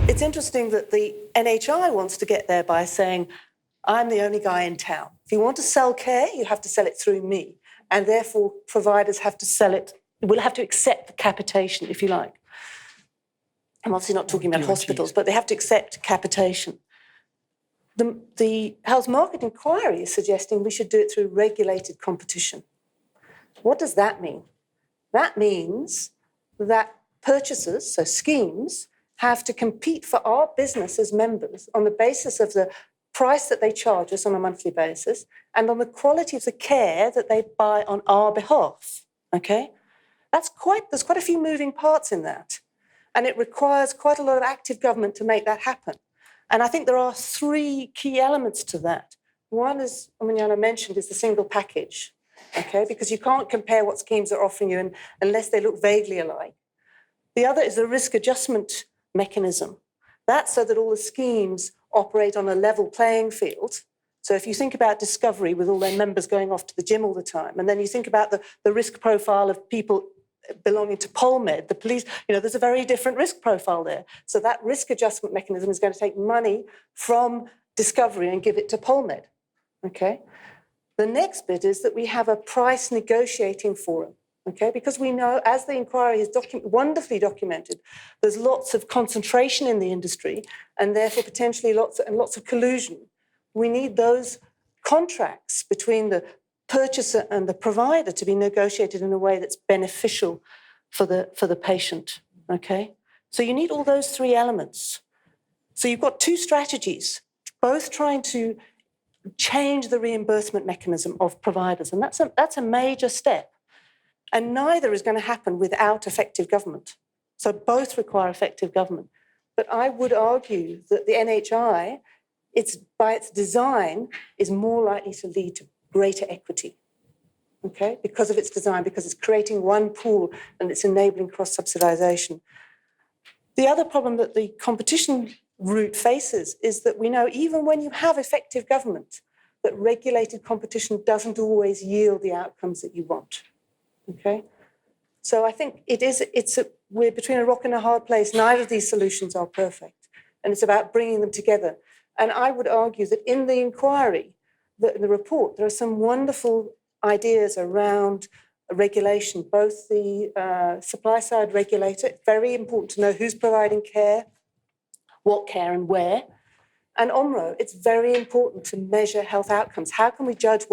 It's interesting that the NHI wants to get there by saying, I'm the only guy in town. If you want to sell care, you have to sell it through me. And therefore, providers have to sell it, will have to accept the capitation, if you like. I'm obviously not talking about hospitals, but they have to accept capitation. The Health Market Inquiry is suggesting we should do it through regulated competition. What does that mean? That means that purchasers, so schemes, have to compete for our business as members on the basis of the price that they charge us on a monthly basis and on the quality of the care that they buy on our behalf, okay? There's quite a few moving parts in that, and it requires quite a lot of active government to make that happen. And I think there are three key elements to that. One, as Omanyala mentioned, is the single package, okay? Because you can't compare what schemes are offering you unless they look vaguely alike. The other is the risk adjustment mechanism. That's so that all the schemes operate on a level playing field. So if you think about Discovery with all their members going off to the gym all the time, and then you think about the risk profile of people belonging to PolMed, the police, there's a very different risk profile there. So that risk adjustment mechanism is going to take money from Discovery and give it to PolMed, okay? The next bit is that we have a price negotiating forum. Okay, because we know, as the inquiry is wonderfully documented, there's lots of concentration in the industry and therefore potentially lots of collusion. We need those contracts between the purchaser and the provider to be negotiated in a way that's beneficial for the patient. Okay, so you need all those three elements. So you've got two strategies, both trying to change the reimbursement mechanism of providers, and that's a major step. And neither is going to happen without effective government. So both require effective government. But I would argue that the NHI, by its design, is more likely to lead to greater equity, okay? Because of its design, because it's creating one pool and it's enabling cross-subsidization. The other problem that the competition route faces is that we know even when you have effective government, that regulated competition doesn't always yield the outcomes that you want. Okay, so I think we're between a rock and a hard place. Neither of these solutions are perfect, and it's about bringing them together. And I would argue that in the inquiry, in the report, there are some wonderful ideas around regulation, both the supply-side regulator, very important to know who's providing care, what care and where, and OMRO, it's very important to measure health outcomes. How can we judge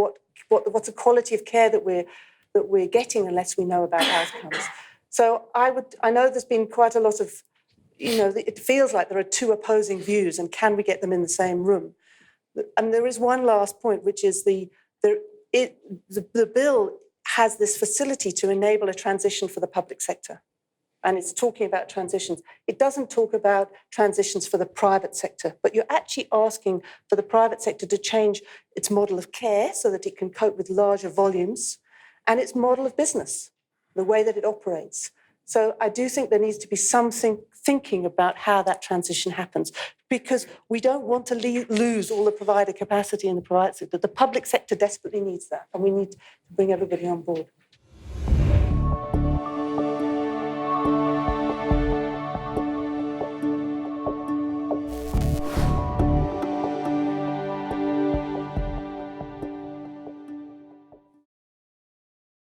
what's the quality of care that we're getting unless we know about outcomes? So I know there's been quite a lot of, it feels like there are two opposing views, and can we get them in the same room? And there is one last point, which is the bill has this facility to enable a transition for the public sector. And it's talking about transitions. It doesn't talk about transitions for the private sector, but you're actually asking for the private sector to change its model of care so that it can cope with larger volumes, and its model of business, the way that it operates. So I do think there needs to be something thinking about how that transition happens, because we don't want to lose all the provider capacity in the private sector. The public sector desperately needs that, and we need to bring everybody on board.